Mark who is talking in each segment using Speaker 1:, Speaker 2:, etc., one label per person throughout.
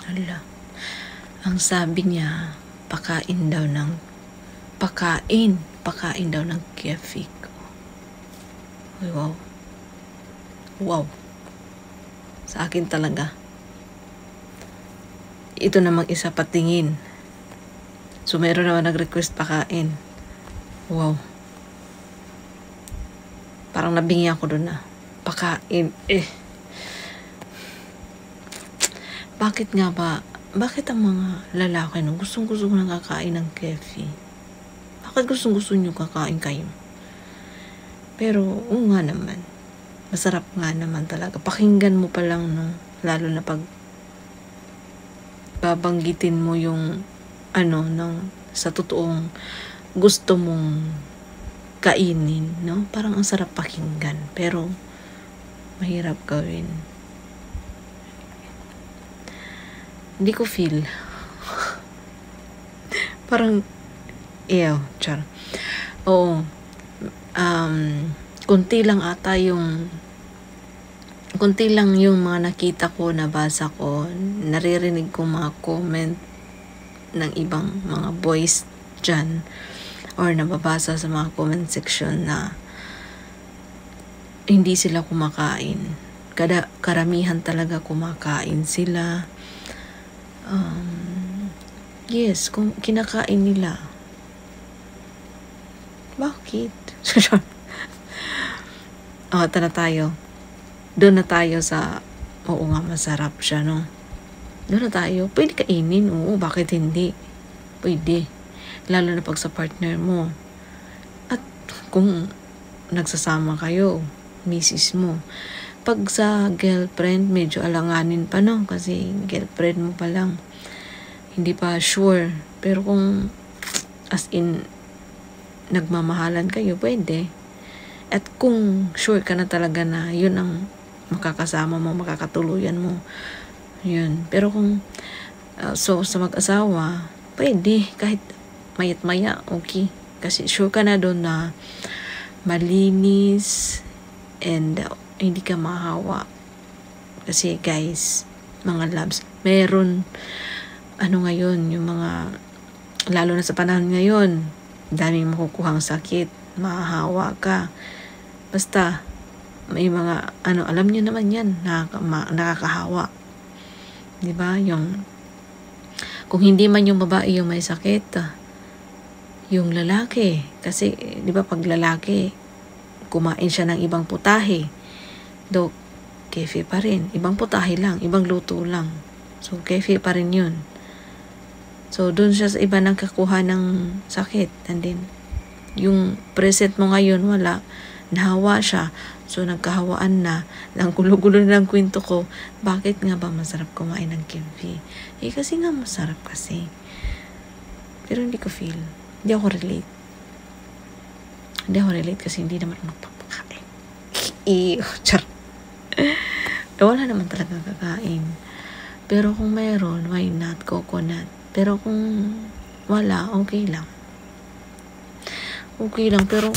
Speaker 1: Hala. Ang sabi niya, pakain daw ng kefi ko. Ay, wow. Wow. Sa akin talaga. Ito namang isa patingin. So, meron naman nag-request pakain. Wow. Parang nabingi ako doon na. Pakain. Bakit nga ba? Bakit ang mga lalaki nung gustong-gusto ko nang kakain ng kefi? Bakit gustong-gusto nyo kakain kayo? Pero, nga naman. Masarap nga naman talaga. Pakinggan mo pa lang, no? Lalo na pag babanggitin mo yung sa totoong gusto mong kainin, no? Parang ang sarap pakinggan. Pero, mahirap gawin. Hindi ko feel. Parang, char. Oo. Kunti lang yung mga nakita ko, nabasa ko, naririnig ko mga comment ng ibang mga boys dyan or nababasa sa mga comment section na hindi sila kumakain. Karamihan talaga kumakain sila. Yes, kung kinakain nila. Bakit? Doon na tayo sa, oo nga, masarap siya, no? Doon na tayo. Pwede kainin, oo, bakit hindi? Pwede. Lalo na pag sa partner mo. At kung nagsasama kayo, misis mo. Pag sa girlfriend, medyo alanganin pa, no? Kasi girlfriend mo pa lang. Hindi pa sure. Pero kung as in nagmamahalan kayo, pwede. At kung sure ka na talaga na yun ang makakasama mo, makakatuluyan mo, yun. Pero kung so sa mag-asawa, pwede kahit mayat-maya, okay. Kasi sure ka na doon na malinis and hindi ka mahawa. Kasi guys, mga loves, meron ngayon, yung mga, lalo na sa panahon ngayon, daming makukuhang sakit, mahahawa ka. Basta, may mga, alam niyo naman yan, nakakahawa. Diba? Kung hindi man yung babae yung may sakit, yung lalaki. Kasi, diba, pag lalaki, kumain siya ng ibang putahe. Do, kefi pa rin. Ibang putahe lang, ibang luto lang. So, kefi pa rin yun. So, dun siya sa iba nang kakuha ng sakit. And then, yung present mo ngayon, wala. Nahawa siya. So, nagkahawaan na. Lang gulo-gulo na ng kwento ko. Bakit nga ba masarap kumain ng kefi? Kasi nga masarap kasi. Pero hindi ko feel. Hindi ako relate kasi hindi naman magpapakain. Char. Wala naman talaga kakain. Pero kung mayroon, why not? Coconut. Pero kung wala, okay lang. Okay lang, pero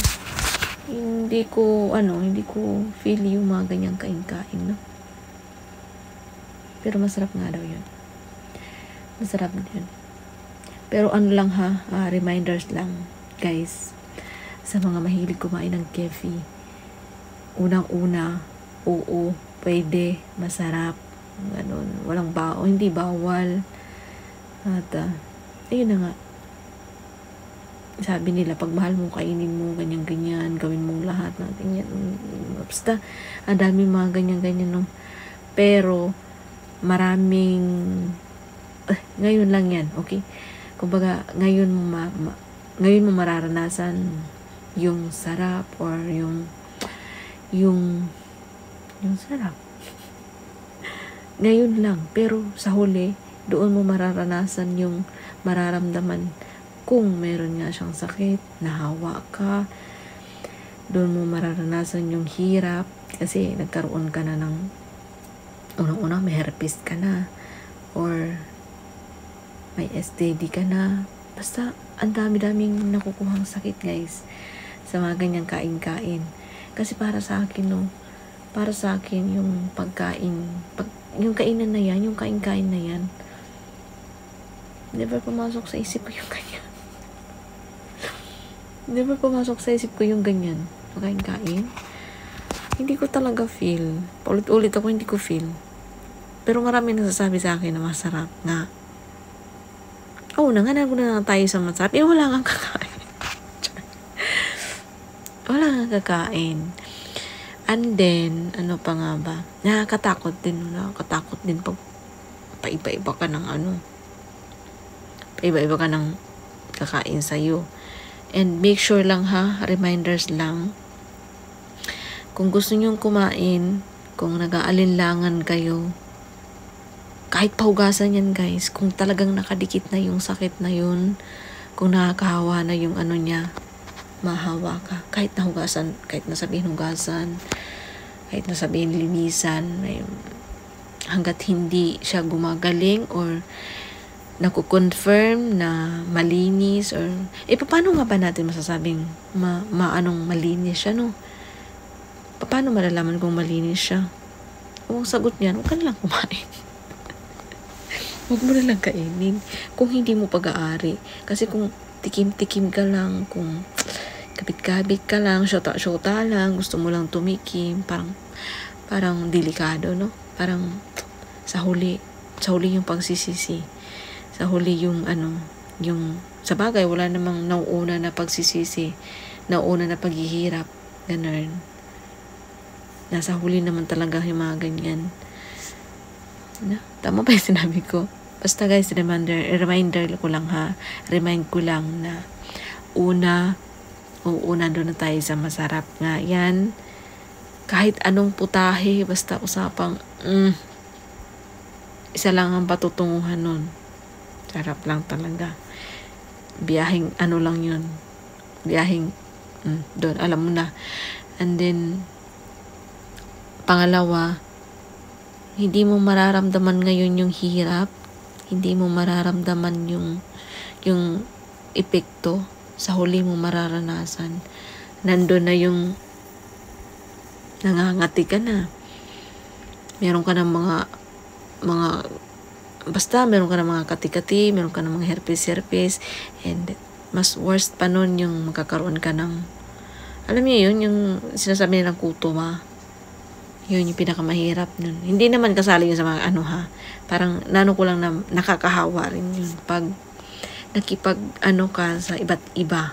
Speaker 1: hindi ko feel yung mga ganyang kain-kain, no? Pero masarap nga daw yun. Masarap yun. Pero lang reminders lang, guys, sa mga mahilig kumain ng kefi. Unang-una, oo, pwede, masarap, ganun. Walang hindi bawal. At, ayun na nga. Sabi nila, pag mahal mo, kainin mo, ganyan-ganyan, gawin mong lahat na ganyan. Basta, ang dami mga ganyan-ganyan, no? Pero, maraming, ngayon lang yan, okay? Kumbaga, ngayon mo mararanasan yung sarap or yung sarap. Ngayon lang, pero sa huli, doon mo mararanasan yung mararamdaman kung meron nga siyang sakit, nahawa ka, doon mo mararanasan yung hirap kasi nagkaroon ka na ng unang-una may herpes ka na or may STD ka na. Basta ang dami-daming nakukuhang sakit, guys, sa mga ganyang kain-kain. Kasi para sa akin yung pagkain, yung kainan na yan, yung kain-kain na yan, Never pumasok sa isip ko yung ganyan. Never pumasok sa isip ko yung ganyan. Kain-kain. Hindi ko talaga feel. Paulit-ulit ako hindi ko feel. Pero marami nagsasabi sa akin na masarap nga. Oo, nanganan na tayo sa masarap. Wala kang kakain. Wala kang kakain. And then, ano pa nga ba? Nakakatakot din pag paiba-iba ka ng paiba-iba ka ng kakain sa'yo. And make sure lang reminders lang. Kung gusto nyong kumain, kung nag-aalinlangan kayo, kahit pahugasan yan guys, kung talagang nakadikit na yung sakit na yun, kung nakakahawa na yung niya, mahawa ka. Kahit nahugasan, kahit nasabihin hugasan, kahit nasabihin linisan, hanggat hindi siya gumagaling or nakukonfirm na malinis or paano nga ba natin masasabing malinis siya, no? Paano malalaman kung malinis siya? Kung sagot niyan, huwag ka na lang kumain. Huwag mo na lang kainin. Kung hindi mo pag-aari. Kasi kung tikim-tikim ka lang, kung kabit-kabit ka lang, syota-syota lang, gusto mo lang tumikim, parang delikado, no? Parang sa huli yung pagsisisi. Sa huli yung sa bagay, wala namang nauuna na pagsisisi, nauuna na paghihirap, ganun. Nasa huli naman talaga yung mga ganyan. Tama ba yung sinabi ko? Basta guys, reminder ko lang remind ko lang na una doon na tayo sa masarap nga yan. Kahit anong putahe, basta usapang isa lang ang patutunguhan nun. Sarap lang talaga. Biyaheng lang yun. Biyaheng doon, alam mo na. And then pangalawa, hindi mo mararamdaman ngayon yung hirap, hindi mo mararamdaman yung epekto, sa huli mo mararanasan. Nandun na yung nangangati ka na. Meron ka ng basta meron ka ng mga kati-kati, meron ka ng mga herpes, and mas worst pa nun yung magkakaroon ka ng, alam niyo yun, yung sinasabi nilang kutuma. Yun yung pinakamahirap nun. Hindi naman kasali yun sa mga parang ko lang na nakakahawa rin yun. Pag nakipag ka sa iba't iba,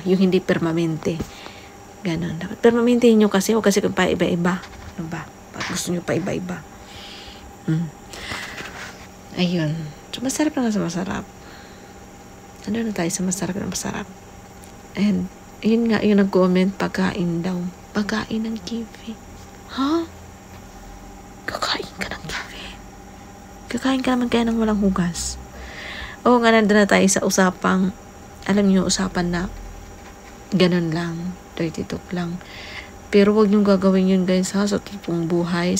Speaker 1: yung hindi permanente. Ganon. Dapat permanente nyo kasi, o kasi kung pa iba-iba. Ano ba? Pag gusto nyo pa iba-iba. Ayun. So, masarap na nga sa masarap. Ano na tayo sa masarap na masarap. And, yun nga, yung nag-comment, pagkain daw. Pagkain ng kiwi. Kakain ka ng kiwi. Kakain ka naman kaya nang walang hugas. Oo nga, nandun na tayo sa usapang, alam niyo, usapan na ganun lang, dirty talk lang. Pero wag niyong gagawin yun guys sa totoong buhay,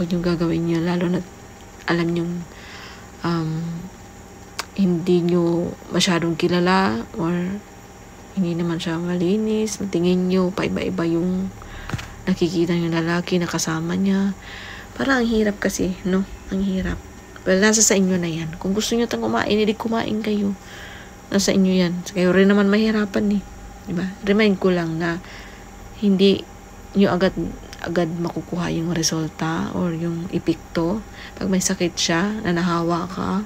Speaker 1: Wag niyong gagawin yun, lalo na alam niyong hindi niyo masyadong kilala or hindi naman siya malinis, tingin niyo paiba-iba yung nakikita yung lalaki na kasama niya. Parang ang hirap kasi, no? Ang hirap. Well, nasa sa inyo na yan. Kung gusto nyo tang kumain, hindi kumain kayo. Nasa inyo yan. Kayo rin naman mahirapan diba? Remind ko lang na hindi nyo agad makukuha yung resulta or yung epekto. Pag may sakit siya, na nahawa ka,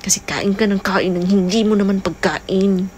Speaker 1: kasi kain ka ng kain ng hindi mo naman pagkain.